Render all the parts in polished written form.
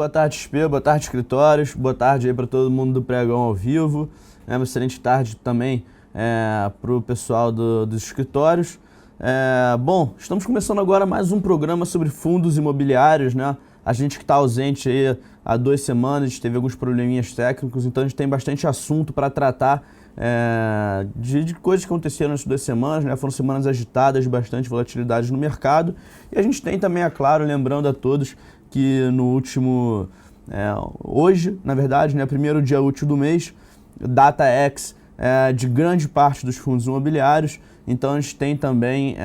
boa tarde XP, boa tarde escritórios, boa tarde aí para todo mundo do Pregão ao Vivo, uma excelente tarde também para o pessoal dos escritórios. Bom, estamos começando agora mais um programa sobre fundos imobiliários, né? A gente que está ausente aí há 2 semanas, teve alguns probleminhas técnicos, então a gente tem bastante assunto para tratar de coisas que aconteceram nessas 2 semanas, né? Foram semanas agitadas, bastante volatilidade no mercado. E a gente tem também, é claro, lembrando a todos que no último, hoje, na verdade, né, primeiro dia útil do mês, data X de grande parte dos fundos imobiliários. Então a gente tem também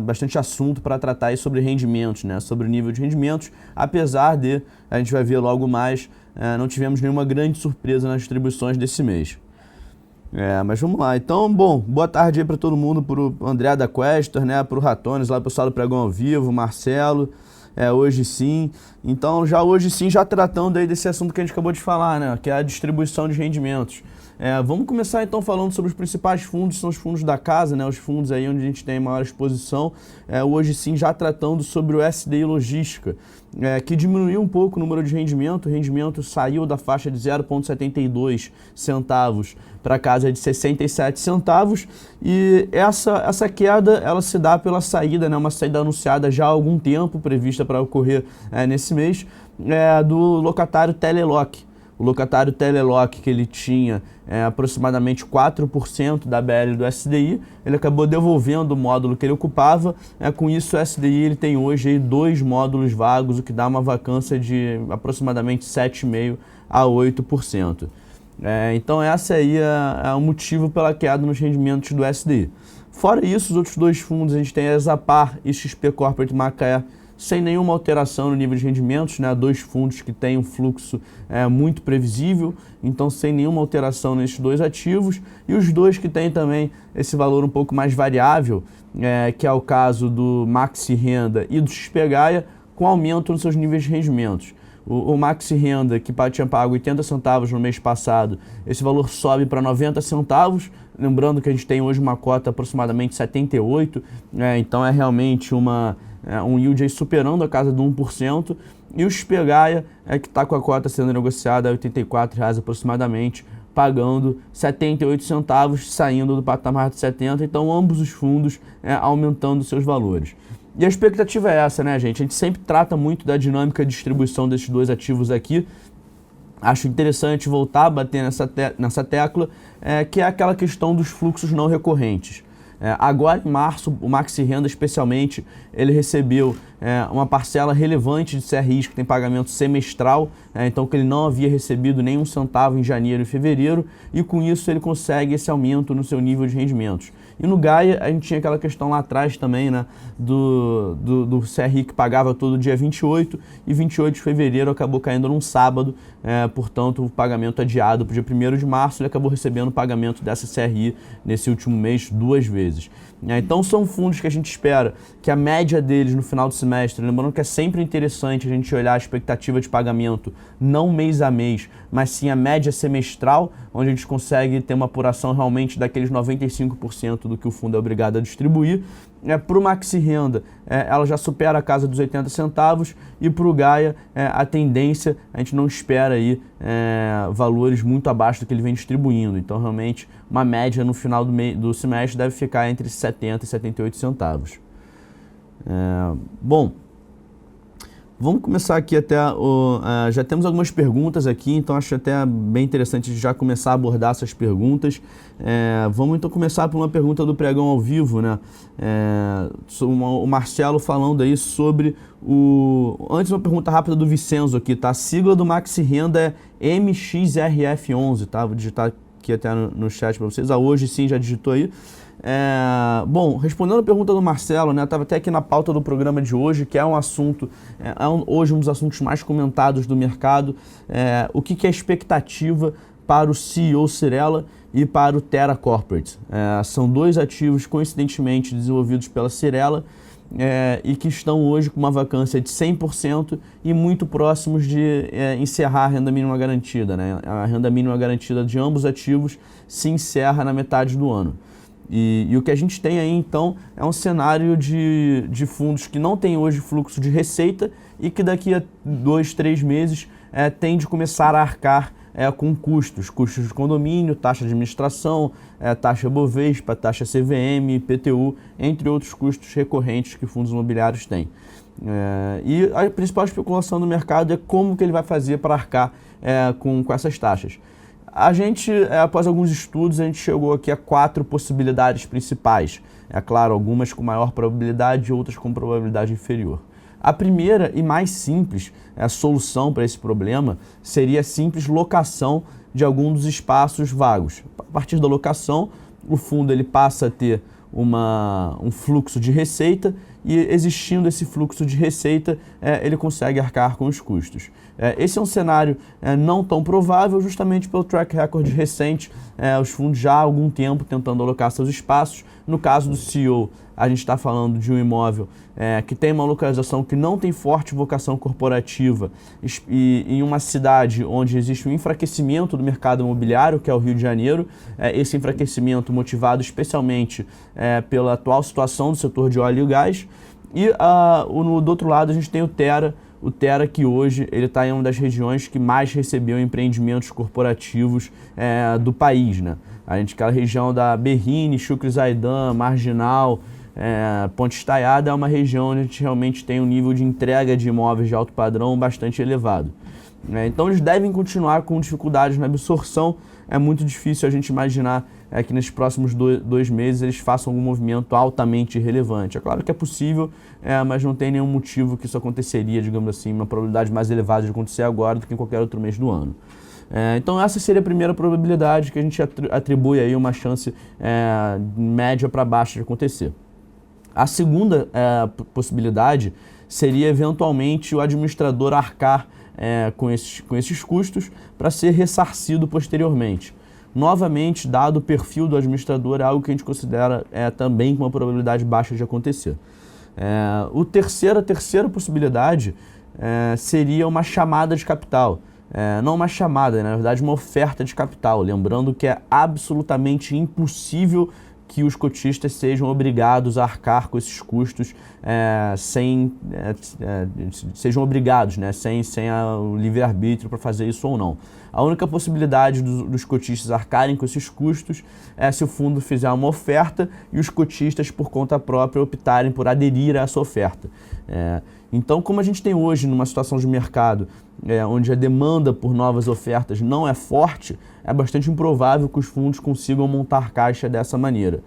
bastante assunto para tratar aí sobre rendimentos, né, sobre o nível de rendimentos, apesar de, a gente vai ver logo mais, não tivemos nenhuma grande surpresa nas distribuições desse mês. Mas vamos lá. Então, bom, boa tarde aí para todo mundo, para o André da Questor, né, para o Ratones, lá o pessoal do Pregão ao Vivo, Marcelo, hoje sim. Então, hoje sim, já tratando aí desse assunto que a gente acabou de falar, né, que é a distribuição de rendimentos. Vamos começar então falando sobre os principais fundos, são os fundos da casa, né, os fundos aí onde a gente tem maior exposição. Hoje sim, já tratando sobre o SDI Logística, que diminuiu um pouco o número de rendimento. O rendimento saiu da faixa de 0,72 centavos para a casa de 67 centavos, e essa queda ela se dá pela saída, né, uma saída anunciada já há algum tempo, prevista para ocorrer nesse mês, do locatário Telelock. O locatário Telelock, que ele tinha aproximadamente 4% da BL do SDI, ele acabou devolvendo o módulo que ele ocupava. Com isso, o SDI ele tem hoje aí 2 módulos vagos, o que dá uma vacância de aproximadamente 7,5% a 8%. Então esse aí é o motivo pela queda nos rendimentos do SDI. Fora isso, os outros 2 fundos, a gente tem a Exapar e XP Corporate Macaé, sem nenhuma alteração no nível de rendimentos, né? 2 fundos que têm um fluxo muito previsível, então sem nenhuma alteração nesses 2 ativos. E os 2 que têm também esse valor um pouco mais variável, que é o caso do Maxi Renda e do XP Gaia, com aumento nos seus níveis de rendimentos. O Maxi Renda, que tinha pago 80 centavos no mês passado, esse valor sobe para 90 centavos, lembrando que a gente tem hoje uma cota aproximadamente 78, então é realmente um yield aí superando a casa do 1%, e o XP Gaia que está com a cota sendo negociada a R$ 84,00 aproximadamente, pagando 78 centavos, saindo do patamar de 70, então ambos os fundos aumentando seus valores. E a expectativa é essa, né, gente? A gente sempre trata muito da dinâmica de distribuição desses 2 ativos aqui. Acho interessante voltar a bater nessa tecla, que é aquela questão dos fluxos não recorrentes. Agora em março, o Maxi Renda especialmente, ele recebeu uma parcela relevante de CRIs que tem pagamento semestral, então que ele não havia recebido nenhum centavo em janeiro e fevereiro, e com isso ele consegue esse aumento no seu nível de rendimentos. E no Gaia a gente tinha aquela questão lá atrás também, né, do CRI que pagava todo dia 28, e 28 de fevereiro acabou caindo num sábado, portanto o pagamento adiado para o dia 1º de março, ele acabou recebendo o pagamento dessa CRI nesse último mês 2 vezes. Então são fundos que a gente espera que a média deles no final do semestre, lembrando que é sempre interessante a gente olhar a expectativa de pagamento não mês a mês, mas sim a média semestral, onde a gente consegue ter uma apuração realmente daqueles 95% do que o fundo é obrigado a distribuir. Para o Maxi Renda, ela já supera a casa dos 80 centavos, e para o Gaia, a tendência, a gente não espera aí valores muito abaixo do que ele vem distribuindo. Então, realmente, uma média no final do semestre deve ficar entre 70 e 78 centavos. Bom, vamos começar aqui já temos algumas perguntas aqui, então acho até bem interessante já começar a abordar essas perguntas. Vamos então começar por uma pergunta do Pregão ao Vivo, né? O Marcelo falando aí sobre Antes uma pergunta rápida do Vicenzo aqui, tá? A sigla do Maxi Renda é MXRF11, tá? Vou digitar aqui até no chat para vocês. Hoje sim já digitou aí. Bom, respondendo a pergunta do Marcelo, né, estava até aqui na pauta do programa de hoje, que é um assunto, hoje um dos assuntos mais comentados do mercado, o que é a expectativa para o CEO Cyrela e para o Terra Corporate. São 2 ativos coincidentemente desenvolvidos pela Cyrela, e que estão hoje com uma vacância de 100% e muito próximos de encerrar a renda mínima garantida, né? A renda mínima garantida de ambos ativos se encerra na metade do ano. E o que a gente tem aí, então, é um cenário de fundos que não tem hoje fluxo de receita e que daqui a 2, 3 meses tende a começar a arcar com custos de condomínio, taxa de administração, taxa Bovespa, taxa CVM, IPTU, entre outros custos recorrentes que fundos imobiliários têm. E a principal especulação do mercado é como que ele vai fazer para arcar com essas taxas. A gente, após alguns estudos, a gente chegou aqui a 4 possibilidades principais. É claro, algumas com maior probabilidade e outras com probabilidade inferior. A primeira e mais simples solução para esse problema seria a simples locação de algum dos espaços vagos. A partir da locação, o fundo ele passa a ter um fluxo de receita e, existindo esse fluxo de receita, ele consegue arcar com os custos. Esse é um cenário não tão provável, justamente pelo track record recente, os fundos já há algum tempo tentando alocar seus espaços. No caso do CEO, a gente está falando de um imóvel que tem uma localização que não tem forte vocação corporativa e em uma cidade onde existe um enfraquecimento do mercado imobiliário, que é o Rio de Janeiro. Esse enfraquecimento motivado especialmente pela atual situação do setor de óleo e gás. E do outro lado a gente tem o Tera, que hoje ele está em uma das regiões que mais recebeu empreendimentos corporativos do país, né? A gente, aquela região da Berrini, Chucre Zaidan, Marginal, Ponte Estaiada, é uma região onde a gente realmente tem um nível de entrega de imóveis de alto padrão bastante elevado. Então eles devem continuar com dificuldades na absorção. É muito difícil a gente imaginar que nesses próximos 2 meses eles façam algum movimento altamente relevante. É claro que é possível, mas não tem nenhum motivo que isso aconteceria, digamos assim, uma probabilidade mais elevada de acontecer agora do que em qualquer outro mês do ano. Então essa seria a primeira probabilidade que a gente atribui aí uma chance média para baixa de acontecer. A segunda possibilidade seria eventualmente o administrador arcar com esses custos para ser ressarcido posteriormente. Novamente, dado o perfil do administrador, é algo que a gente considera também com uma probabilidade baixa de acontecer. A terceira possibilidade seria uma chamada de capital. Não uma chamada, na verdade uma oferta de capital, lembrando que é absolutamente impossível que os cotistas sejam obrigados a arcar com esses custos sejam obrigados, né, sem o livre-arbítrio para fazer isso ou não. A única possibilidade dos cotistas arcarem com esses custos é se o fundo fizer uma oferta e os cotistas, por conta própria, optarem por aderir a essa oferta. Então, como a gente tem hoje numa situação de mercado onde a demanda por novas ofertas não é forte, é bastante improvável que os fundos consigam montar caixa dessa maneira.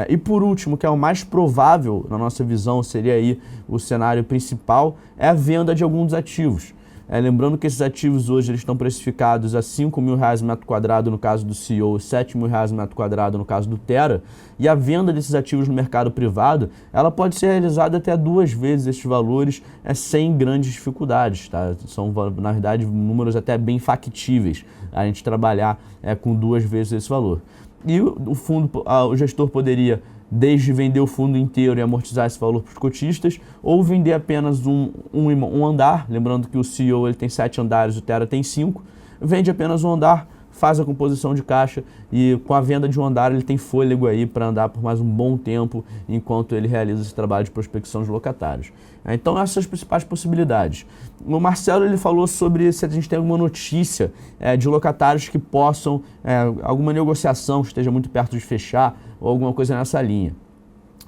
E por último, que é o mais provável, na nossa visão, seria aí o cenário principal, é a venda de alguns ativos. Lembrando que esses ativos hoje eles estão precificados a R$5.000 metro quadrado no caso do CEO, R$7.000 metro quadrado no caso do Tera, e a venda desses ativos no mercado privado, ela pode ser realizada até 2 vezes esses valores sem grandes dificuldades, tá? São, na verdade, números até bem factíveis a gente trabalhar com 2 vezes esse valor. E o gestor poderia desde vender o fundo inteiro e amortizar esse valor para os cotistas, ou vender apenas um andar, lembrando que o CEO ele tem 7 andares, o Tera tem 5, vende apenas um andar, faz a composição de caixa e com a venda de um andar ele tem fôlego aí para andar por mais um bom tempo enquanto ele realiza esse trabalho de prospecção de locatários. Então essas são as principais possibilidades. O Marcelo ele falou sobre se a gente tem alguma notícia de locatários que possam, alguma negociação que esteja muito perto de fechar ou alguma coisa nessa linha.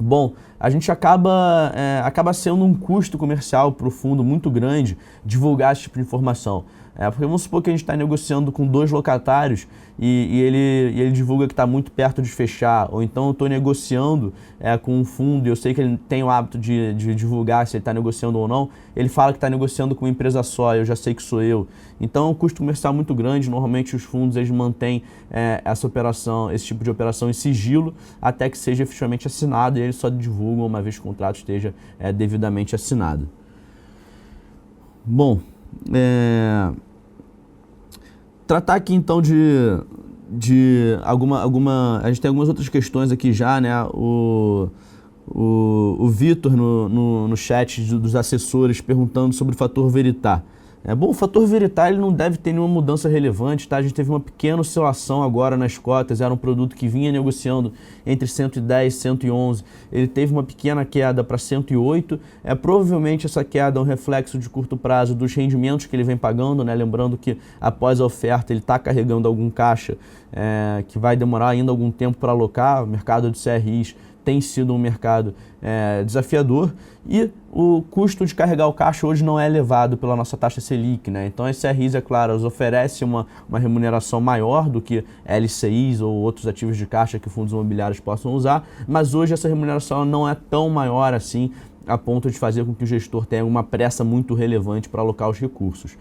Bom, a gente acaba sendo um custo comercial para o fundo muito grande divulgar esse tipo de informação. Porque vamos supor que a gente está negociando com 2 locatários e ele divulga que está muito perto de fechar, ou então eu estou negociando com um fundo e eu sei que ele tem o hábito de divulgar se ele está negociando ou não, ele fala que está negociando com uma empresa só, eu já sei que sou eu. Então é um custo comercial muito grande, normalmente os fundos eles mantêm esse tipo de operação em sigilo até que seja efetivamente assinado e eles só divulgam uma vez que o contrato esteja devidamente assinado. Bom, tratar aqui então de alguma... A gente tem algumas outras questões aqui já, né? O Vitor no chat dos assessores perguntando sobre o fator Veritá. Bom, o fator Veritá ele não deve ter nenhuma mudança relevante, tá? A gente teve uma pequena oscilação agora nas cotas, era um produto que vinha negociando entre 110 e 111, ele teve uma pequena queda para 108, provavelmente essa queda é um reflexo de curto prazo dos rendimentos que ele vem pagando, né? Lembrando que após a oferta ele está carregando algum caixa que vai demorar ainda algum tempo para alocar. O mercado de CRIs tem sido um mercado desafiador e o custo de carregar o caixa hoje não é elevado pela nossa taxa Selic, né? Então as CRIs, é claro, elas oferecem uma remuneração maior do que LCIs ou outros ativos de caixa que fundos imobiliários possam usar, mas hoje essa remuneração não é tão maior assim, a ponto de fazer com que o gestor tenha uma pressa muito relevante para alocar os recursos.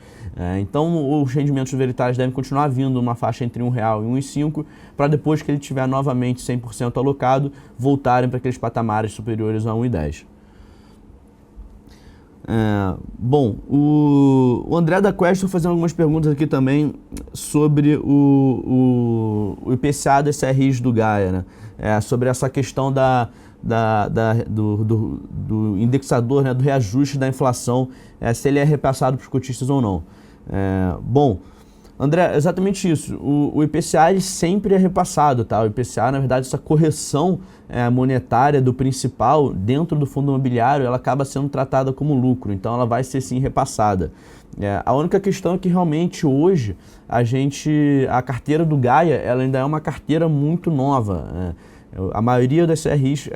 Então, os rendimentos veritários devem continuar vindo numa faixa entre R$1 e R$1,05, para depois que ele tiver novamente 100% alocado, voltarem para aqueles patamares superiores a R$1,10. Bom, o André da Quest está fazendo algumas perguntas aqui também sobre o IPCA das CRIs do Gaia, né? Sobre essa questão do indexador, né, do reajuste da inflação, se ele é repassado para os cotistas ou não. Bom, André, exatamente isso. O IPCA ele sempre é repassado, tá? O IPCA, na verdade, essa correção monetária do principal dentro do fundo imobiliário, ela acaba sendo tratada como lucro, então ela vai ser sim repassada. A única questão é que realmente hoje a carteira do Gaia, ela ainda é uma carteira muito nova. A maioria das CRIs,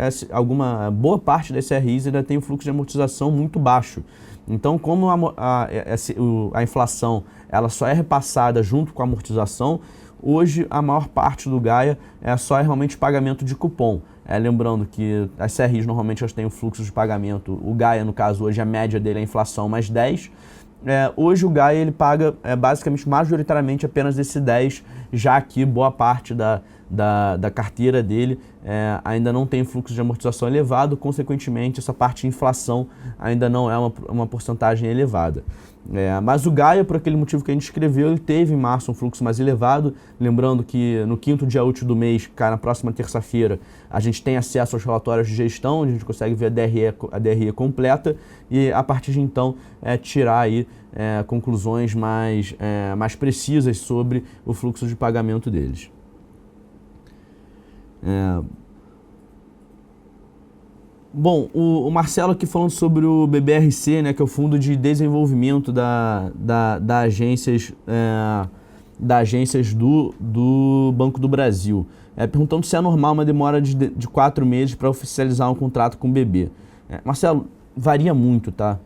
boa parte das CRIs ainda tem um fluxo de amortização muito baixo. Então, como a inflação ela só é repassada junto com a amortização, hoje a maior parte do Gaia só realmente pagamento de cupom. Lembrando que as CRIs normalmente elas têm um fluxo de pagamento, o Gaia, no caso, hoje a média dele é a inflação mais 10. Hoje o Gaia ele paga basicamente, majoritariamente, apenas esse 10, já que boa parte da carteira dele ainda não tem fluxo de amortização elevado, consequentemente essa parte de inflação ainda não é uma porcentagem elevada. Mas o Gaia, por aquele motivo que a gente escreveu, ele teve em março um fluxo mais elevado, lembrando que no 5º dia útil do mês, na próxima terça-feira, a gente tem acesso aos relatórios de gestão, onde a gente consegue ver a DRE completa e a partir de então tirar aí conclusões mais precisas sobre o fluxo de pagamento deles. Bom, o Marcelo aqui falando sobre o BBRC, né, que é o Fundo de Desenvolvimento da agências do Banco do Brasil. Perguntando se é normal uma demora de 4 meses para oficializar um contrato com o BB. Marcelo, varia muito, tá?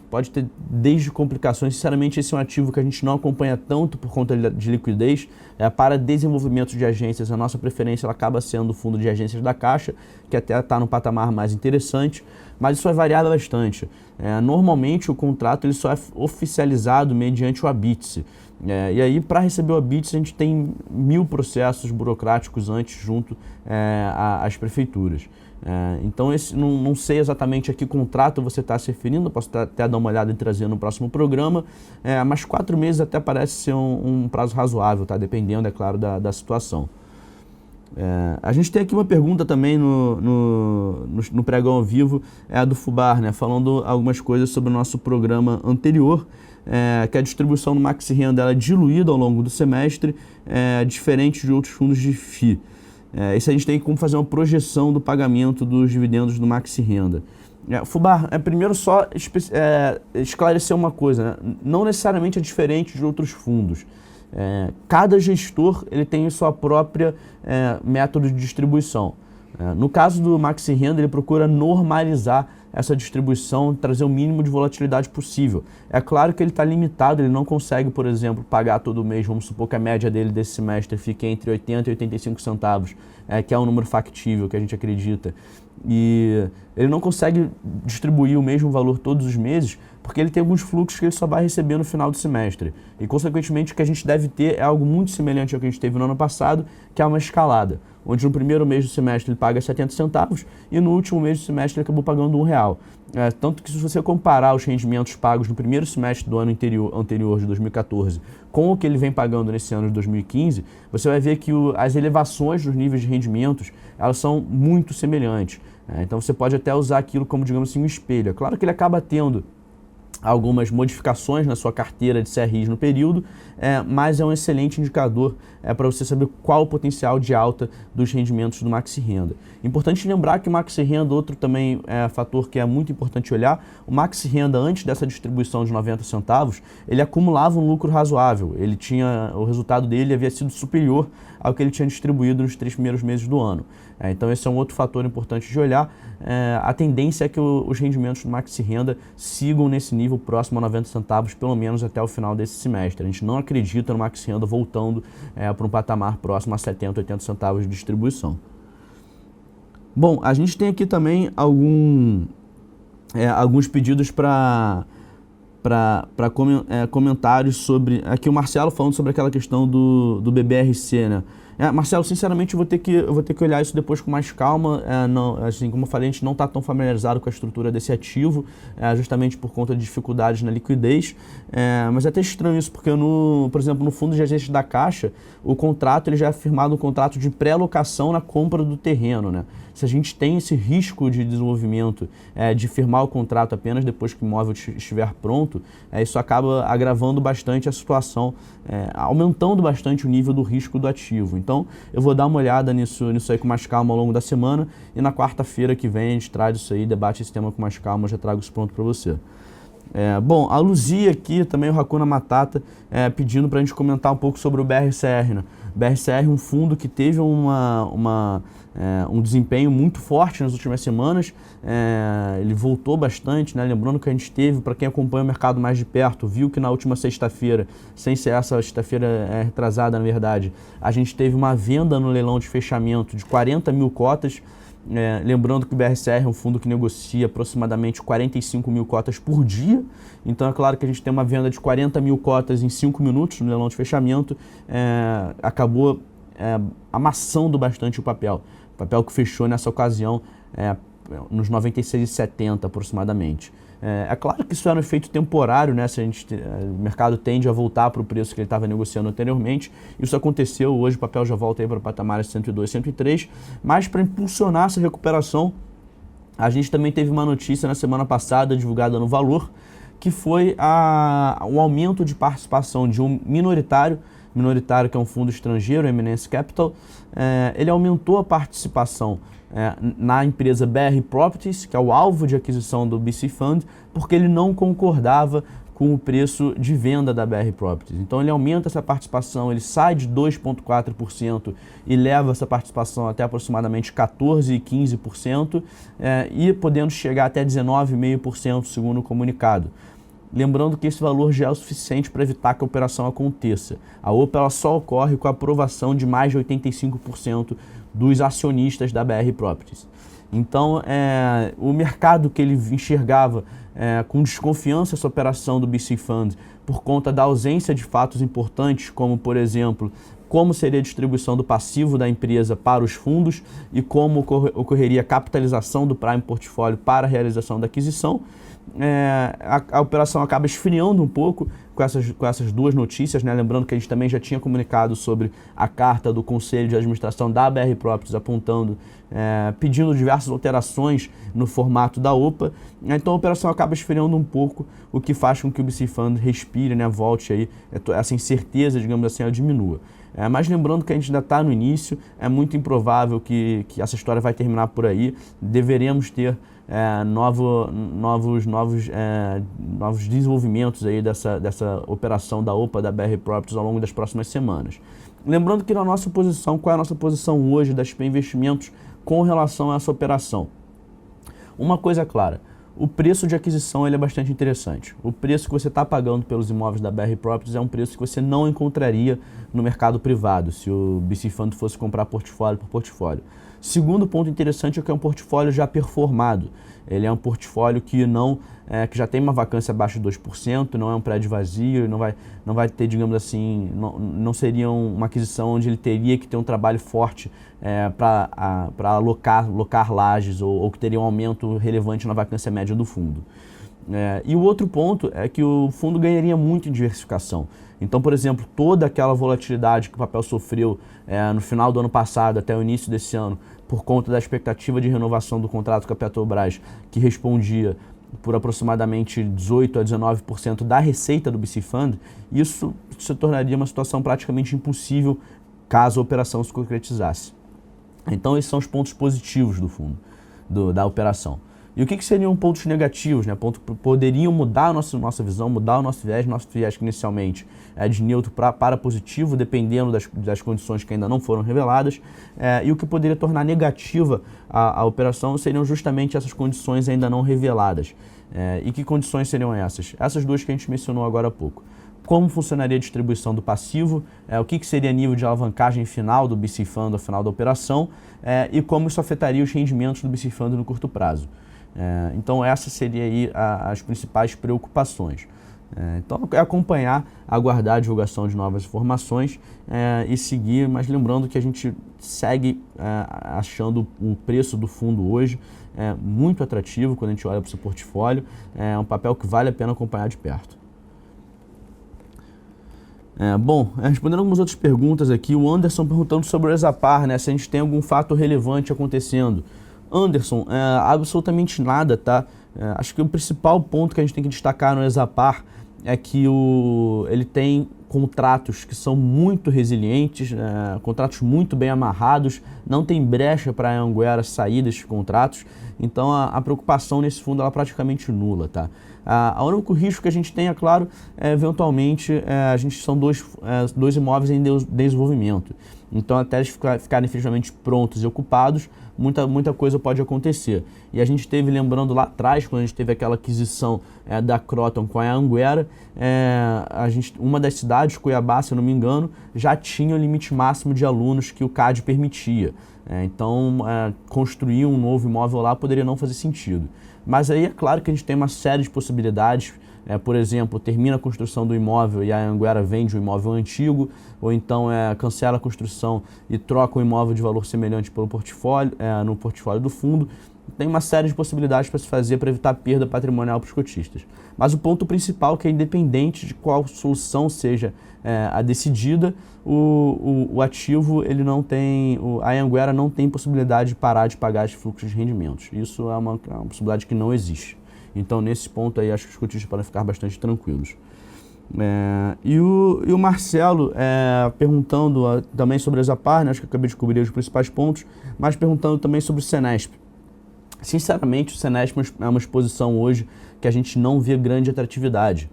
Pode ter desde complicações. Sinceramente, esse é um ativo que a gente não acompanha tanto por conta de liquidez. Para desenvolvimento de agências, a nossa preferência ela acaba sendo o fundo de agências da Caixa, que até está no patamar mais interessante, mas isso vai variar bastante. Normalmente, o contrato ele só é oficializado mediante o ABITSE. E aí, para receber o ABITSE, a gente tem 1000 processos burocráticos antes junto às prefeituras. Então, não sei exatamente a que contrato você está se referindo, posso até dar uma olhada e trazer no próximo programa, mas 4 meses até parece ser um prazo razoável, tá? Dependendo, é claro, da situação. A gente tem aqui uma pergunta também no pregão ao vivo, do Fubar, né? Falando algumas coisas sobre o nosso programa anterior, que a distribuição do Maxi Renda ela é diluída ao longo do semestre, diferente de outros fundos de FII. Isso a gente tem como fazer uma projeção do pagamento dos dividendos do Maxi Renda. Fubar, primeiro só esclarecer uma coisa, né? Não necessariamente é diferente de outros fundos. Cada gestor ele tem sua própria método de distribuição. No caso do Maxi Renda, ele procura normalizar essa distribuição, trazer o mínimo de volatilidade possível. É claro que ele está limitado, ele não consegue, por exemplo, pagar todo mês. Vamos supor que a média dele desse semestre fique entre 80 e 85 centavos, que é um número factível que a gente acredita. E ele não consegue distribuir o mesmo valor todos os meses, porque ele tem alguns fluxos que ele só vai receber no final do semestre. E, consequentemente, o que a gente deve ter é algo muito semelhante ao que a gente teve no ano passado, que é uma escalada, onde no primeiro mês do semestre ele paga 70 centavos e no último mês do semestre ele acabou pagando R$1. Tanto que se você comparar os rendimentos pagos no primeiro semestre do ano anterior de 2014 com o que ele vem pagando nesse ano de 2015, você vai ver que as elevações dos níveis de rendimentos elas são muito semelhantes. Então você pode até usar aquilo como, digamos assim, um espelho. É claro que ele acaba tendo algumas modificações na sua carteira de CRIs no período, mas é um excelente indicador para você saber qual o potencial de alta dos rendimentos do Maxi Renda. Importante lembrar que o Maxi Renda, outro também fator que é muito importante olhar, o Maxi Renda antes dessa distribuição de 90 centavos, ele acumulava um lucro razoável, o resultado dele havia sido superior ao que ele tinha distribuído nos 3 primeiros meses do ano. Então esse é um outro fator importante de olhar. A tendência é que os rendimentos do Maxi Renda sigam nesse nível próximo a 90 centavos, pelo menos até o final desse semestre. A gente não acredita no Maxi Renda voltando para um patamar próximo a 70, 80 centavos de distribuição. Bom, a gente tem aqui também alguns pedidos para comentários sobre... Aqui o Marcelo falando sobre aquela questão do BBRC, né? Marcelo, sinceramente, eu vou ter que olhar isso depois com mais calma. Assim, como eu falei, a gente não está tão familiarizado com a estrutura desse ativo, justamente por conta de dificuldades na liquidez. Mas é até estranho isso, porque, por exemplo, no fundo de agência da Caixa, o contrato ele já é firmado um contrato de pré-locação na compra do terreno, né? Se a gente tem esse risco de desenvolvimento, de firmar o contrato apenas depois que o imóvel estiver pronto, isso acaba agravando bastante a situação, aumentando bastante o nível do risco do ativo. Então, eu vou dar uma olhada nisso aí com mais calma ao longo da semana e na quarta-feira que vem a gente traz isso aí, debate esse tema com mais calma, eu já trago isso pronto para você. Bom, a Luzia aqui, também o Hakuna Matata, pedindo para a gente comentar um pouco sobre o BRCR, né? O BRCR é um fundo que teve um desempenho muito forte nas últimas semanas, ele voltou bastante, né? Lembrando que a gente teve, para quem acompanha o mercado mais de perto, viu que na última sexta-feira, sem ser essa sexta-feira retrasada na verdade, a gente teve uma venda no leilão de fechamento de 40 mil cotas. Lembrando que o BRCR é um fundo que negocia aproximadamente 45 mil cotas por dia, então é claro que a gente tem uma venda de 40 mil cotas em 5 minutos no leilão de fechamento, acabou amassando bastante o papel que fechou nessa ocasião nos 96,70 aproximadamente. É claro que isso era um efeito temporário, né? O mercado tende a voltar para o preço que ele estava negociando anteriormente. Isso aconteceu, hoje o papel já volta aí para patamares 102, 103, mas para impulsionar essa recuperação, a gente também teve uma notícia na semana passada, divulgada no Valor, que foi o aumento de participação de um minoritário que é um fundo estrangeiro, Eminence Capital. Ele aumentou a participação na empresa BR Properties, que é o alvo de aquisição do BC Fund, porque ele não concordava com o preço de venda da BR Properties. Então ele aumenta essa participação, ele sai de 2,4% e leva essa participação até aproximadamente 14% e 15%, e podendo chegar até 19,5% segundo o comunicado. Lembrando que esse valor já é o suficiente para evitar que a operação aconteça. A OPA ela só ocorre com a aprovação de mais de 85% dos acionistas da BR Properties. Então, o mercado que ele enxergava com desconfiança essa operação do BC Fund por conta da ausência de fatos importantes, como, por exemplo, como seria a distribuição do passivo da empresa para os fundos e como ocorreria a capitalização do Prime Portfólio para a realização da aquisição, a operação acaba esfriando um pouco com essas duas notícias, né? Lembrando que a gente também já tinha comunicado sobre a carta do Conselho de Administração da BR Properties apontando, pedindo diversas alterações no formato da OPA. Então a operação acaba esfriando um pouco, o que faz com que o BC Fund respire, né? Volte aí, essa incerteza, digamos assim, ela diminua. Mas lembrando que a gente ainda está no início, é muito improvável que essa história vai terminar por aí. Deveremos ter novos desenvolvimentos aí dessa operação da OPA da BR Properties ao longo das próximas semanas. Lembrando que na nossa posição, qual é a nossa posição hoje da XP Investimentos com relação a essa operação? Uma coisa é clara, o preço de aquisição ele é bastante interessante. O preço que você está pagando pelos imóveis da BR Properties é um preço que você não encontraria no mercado privado, se o BC Fund fosse comprar portfólio por portfólio. Segundo ponto interessante é que é um portfólio já performado. Ele é um portfólio que que já tem uma vacância abaixo de 2%, não é um prédio vazio, não vai ter, digamos assim, não seria uma aquisição onde ele teria que ter um trabalho forte para alocar lajes ou que teria um aumento relevante na vacância média do fundo. E o outro ponto é que o fundo ganharia muito em diversificação. Então, por exemplo, toda aquela volatilidade que o papel sofreu no final do ano passado até o início desse ano, por conta da expectativa de renovação do contrato com a Petrobras, que respondia por aproximadamente 18% a 19% da receita do BC Fund, isso se tornaria uma situação praticamente impossível caso a operação se concretizasse. Então esses são os pontos positivos do fundo, da operação. E o que seriam pontos negativos, né? Pontos que poderiam mudar a nossa visão, mudar o nosso viés que inicialmente é de neutro para positivo, dependendo das condições que ainda não foram reveladas, e o que poderia tornar negativa a operação seriam justamente essas condições ainda não reveladas. E que condições seriam essas? Essas duas que a gente mencionou agora há pouco. Como funcionaria a distribuição do passivo, o que seria nível de alavancagem final do BC Fund ao final da operação, e como isso afetaria os rendimentos do BC Fund no curto prazo. Então essas seriam aí as principais preocupações. Então é acompanhar, aguardar a divulgação de novas informações e seguir, mas lembrando que a gente segue achando o preço do fundo hoje muito atrativo quando a gente olha para o seu portfólio, é um papel que vale a pena acompanhar de perto. Bom, respondendo algumas outras perguntas aqui, o Anderson perguntando sobre o Exapar, né, se a gente tem algum fato relevante acontecendo. Anderson, absolutamente nada, tá? Acho que o principal ponto que a gente tem que destacar no Exapar é que ele tem contratos que são muito resilientes, contratos muito bem amarrados, não tem brecha para a Anhanguera sair desses contratos, então a preocupação nesse fundo ela é praticamente nula, tá? O único risco que a gente tem, é claro, eventualmente, são dois imóveis em desenvolvimento. Então, até eles ficarem efetivamente prontos e ocupados, muita coisa pode acontecer. E a gente teve, lembrando lá atrás, quando a gente teve aquela aquisição da Croton com a Anhanguera, uma das cidades, Cuiabá, se eu não me engano, já tinha o limite máximo de alunos que o CAD permitia. Então, construir um novo imóvel lá poderia não fazer sentido. Mas aí é claro que a gente tem uma série de possibilidades. Por exemplo, termina a construção do imóvel e a Anhanguera vende o imóvel antigo, ou então cancela a construção e troca o imóvel de valor semelhante pelo portfólio, no portfólio do fundo. Tem uma série de possibilidades para se fazer para evitar perda patrimonial para os cotistas. Mas o ponto principal é que, independente de qual solução seja a decidida, o ativo, ele não tem, a Anhanguera não tem possibilidade de parar de pagar esses fluxos de rendimentos. Isso é uma possibilidade que não existe. Então, nesse ponto aí, acho que os cotistas podem ficar bastante tranquilos. E o Marcelo perguntando também sobre a Exapar, né? Acho que eu acabei de cobrir os principais pontos, mas perguntando também sobre o Senesp. Sinceramente, o Senesp é uma exposição hoje que a gente não vê grande atratividade.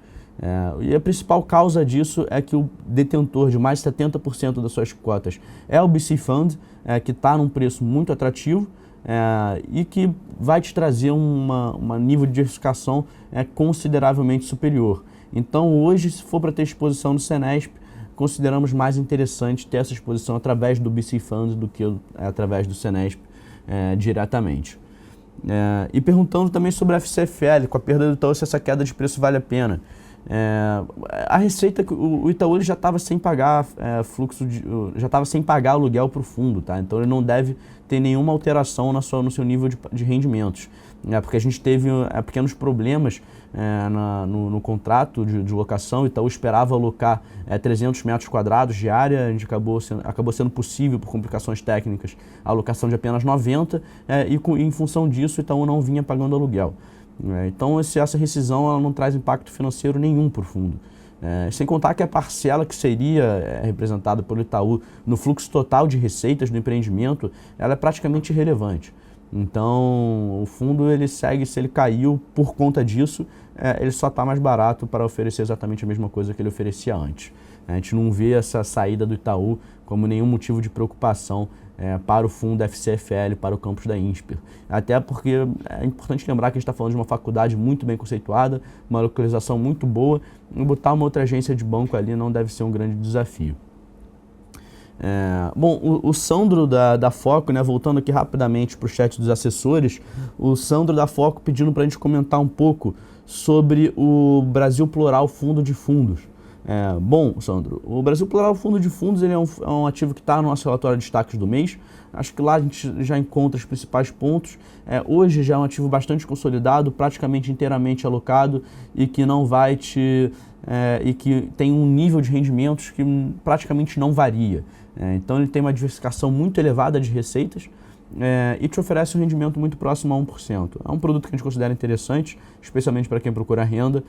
E a principal causa disso é que o detentor de mais de 70% das suas cotas é o BC Fund, que está num preço muito atrativo, e que vai te trazer um nível de diversificação consideravelmente superior. Então hoje, se for para ter exposição no Senesp, consideramos mais interessante ter essa exposição através do BC Fund do que através do Senesp diretamente. E perguntando também sobre a FCFL, com a perda do Itaú, se essa queda de preço vale a pena. A receita, o Itaú ele já estava sem pagar já estava sem pagar aluguel para o fundo, tá? Então ele não deve ter nenhuma alteração no seu nível de rendimentos, porque a gente teve pequenos problemas no contrato de locação. O Itaú esperava alocar 300 metros quadrados de área, a gente acabou sendo possível, por complicações técnicas, a alocação de apenas 90, e em função disso o Itaú não vinha pagando aluguel. Então essa rescisão ela não traz impacto financeiro nenhum para o fundo. Sem contar que a parcela que seria representada pelo Itaú no fluxo total de receitas do empreendimento, ela é praticamente irrelevante. Então o fundo ele segue, se ele caiu por conta disso, ele só está mais barato para oferecer exatamente a mesma coisa que ele oferecia antes. A gente não vê essa saída do Itaú como nenhum motivo de preocupação para o fundo FCFL, para o campus da INSPER. Até porque é importante lembrar que a gente está falando de uma faculdade muito bem conceituada, uma localização muito boa, e botar uma outra agência de banco ali não deve ser um grande desafio. Bom, o Sandro da Foco, né, voltando aqui rapidamente para o chat dos assessores, o Sandro da Foco pedindo para a gente comentar um pouco sobre o Brasil Plural Fundo de Fundos. Bom, Sandro, o Brasil Plural Fundo de Fundos ele é um ativo que está no nosso relatório de destaques do mês. Acho que lá a gente já encontra os principais pontos. Hoje já é um ativo bastante consolidado, praticamente inteiramente alocado e que não vai e que tem um nível de rendimentos que praticamente não varia. Então ele tem uma diversificação muito elevada de receitas. e te oferece um rendimento muito próximo a 1%. É um produto que a gente considera interessante, especialmente para quem procura renda.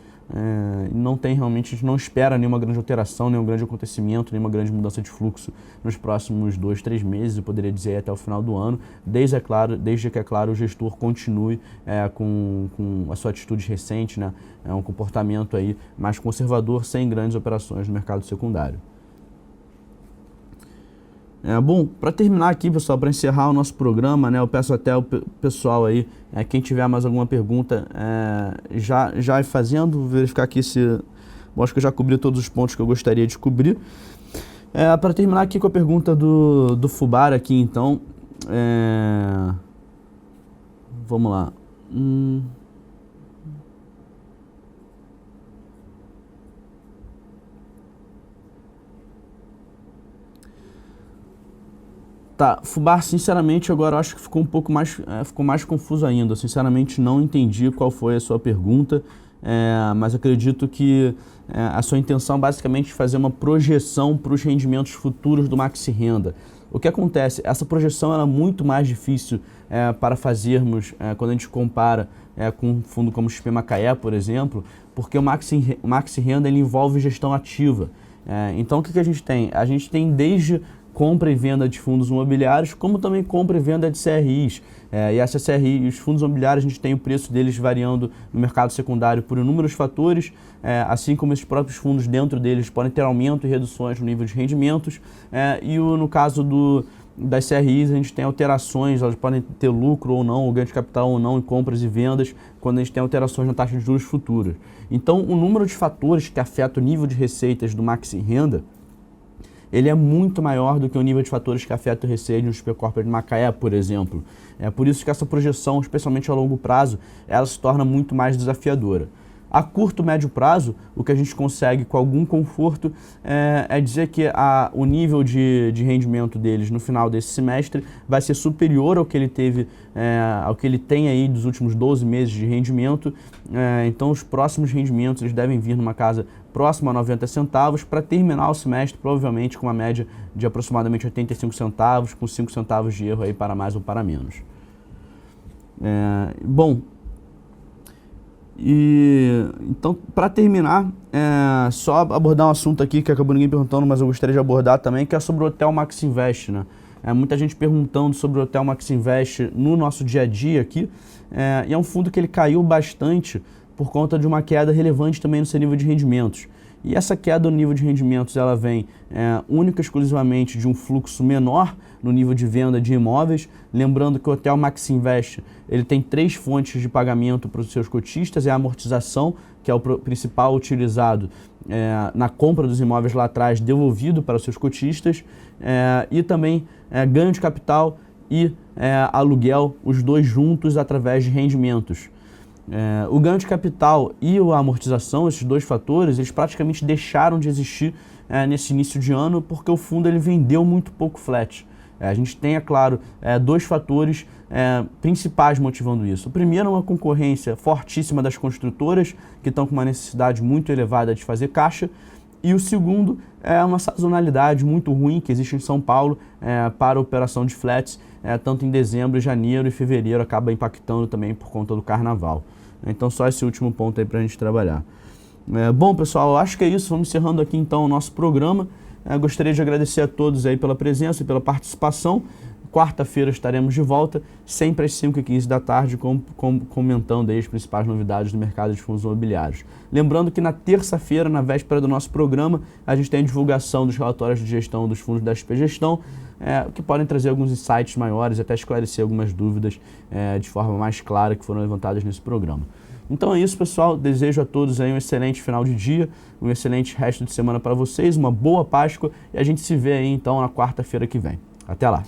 Não tem realmente, a gente não espera nenhuma grande alteração, nenhum grande acontecimento, nenhuma grande mudança de fluxo nos próximos 2, 3 meses, eu poderia dizer até o final do ano, desde que, é claro, o gestor continue com a sua atitude recente, né? Um comportamento aí mais conservador, sem grandes operações no mercado secundário. Bom, para terminar aqui, pessoal, para encerrar o nosso programa, né, eu peço até o pessoal aí, quem tiver mais alguma pergunta, já ir fazendo, verificar aqui se... Bom, acho que eu já cobri todos os pontos que eu gostaria de cobrir. Para terminar aqui com a pergunta do Fubara aqui, então, vamos lá. Tá, Fubá, sinceramente, agora eu acho que ficou um pouco mais, ficou mais confuso ainda. Eu, sinceramente, não entendi qual foi a sua pergunta, mas acredito que a sua intenção basicamente é fazer uma projeção para os rendimentos futuros do Maxi Renda. O que acontece? Essa projeção ela é muito mais difícil para fazermos quando a gente compara com um fundo como o XP Macaé, por exemplo, porque o Maxi Renda ele envolve gestão ativa. Então, o que a gente tem? A gente tem desde compra e venda de fundos imobiliários, como também compra e venda de CRIs. E essa CRI, os fundos imobiliários, a gente tem o preço deles variando no mercado secundário por inúmeros fatores, assim como esses próprios fundos dentro deles podem ter aumento e reduções no nível de rendimentos. No caso das CRIs, a gente tem alterações, elas podem ter lucro ou não, ou ganho de capital ou não em compras e vendas, quando a gente tem alterações na taxa de juros futuras. Então, o número de fatores que afeta o nível de receitas do Maxi Renda, ele é muito maior do que o nível de fatores que afeta o receio de um XP Corporate de Macaé, por exemplo. É por isso que essa projeção, especialmente a longo prazo, ela se torna muito mais desafiadora. A curto, médio prazo, o que a gente consegue com algum conforto é dizer que o nível de rendimento deles no final desse semestre vai ser superior ao que ele teve, ao que ele tem aí dos últimos 12 meses de rendimento. Então, os próximos rendimentos eles devem vir numa casa próxima a 90 centavos para terminar o semestre, provavelmente com uma média de aproximadamente 85 centavos, com 5 centavos de erro aí para mais ou para menos. Bom, então, para terminar, só abordar um assunto aqui que acabou ninguém perguntando, mas eu gostaria de abordar também, que é sobre o Hotel Maxi Invest, né? Muita gente perguntando sobre o Hotel Maxi Invest no nosso dia a dia aqui, e é um fundo que ele caiu bastante por conta de uma queda relevante também no seu nível de rendimentos. E essa queda no nível de rendimentos ela vem única e exclusivamente de um fluxo menor no nível de venda de imóveis. Lembrando que o Hotel Maxi Invest ele tem 3 fontes de pagamento para os seus cotistas, a amortização, que é o principal utilizado na compra dos imóveis lá atrás, devolvido para os seus cotistas, e também ganho de capital e aluguel, os dois juntos através de rendimentos. O ganho de capital e a amortização, esses dois fatores, eles praticamente deixaram de existir nesse início de ano porque o fundo ele vendeu muito pouco flat. A gente tem, é claro, 2 fatores principais motivando isso. O primeiro é uma concorrência fortíssima das construtoras, que estão com uma necessidade muito elevada de fazer caixa. E o segundo é uma sazonalidade muito ruim que existe em São Paulo para a operação de flats, tanto em dezembro, janeiro e fevereiro, acaba impactando também por conta do carnaval. Então só esse último ponto aí para a gente trabalhar. Bom, pessoal, eu acho que é isso. Vamos encerrando aqui então o nosso programa. Gostaria de agradecer a todos aí pela presença e pela participação. Quarta-feira estaremos de volta, sempre às 5h15 da tarde, comentando aí as principais novidades do mercado de fundos imobiliários. Lembrando que na terça-feira, na véspera do nosso programa, a gente tem a divulgação dos relatórios de gestão dos fundos da XP Gestão, que podem trazer alguns insights maiores e até esclarecer algumas dúvidas de forma mais clara que foram levantadas nesse programa. Então é isso, pessoal. Desejo a todos aí um excelente final de dia, um excelente resto de semana para vocês, uma boa Páscoa e a gente se vê aí então na quarta-feira que vem. Até lá!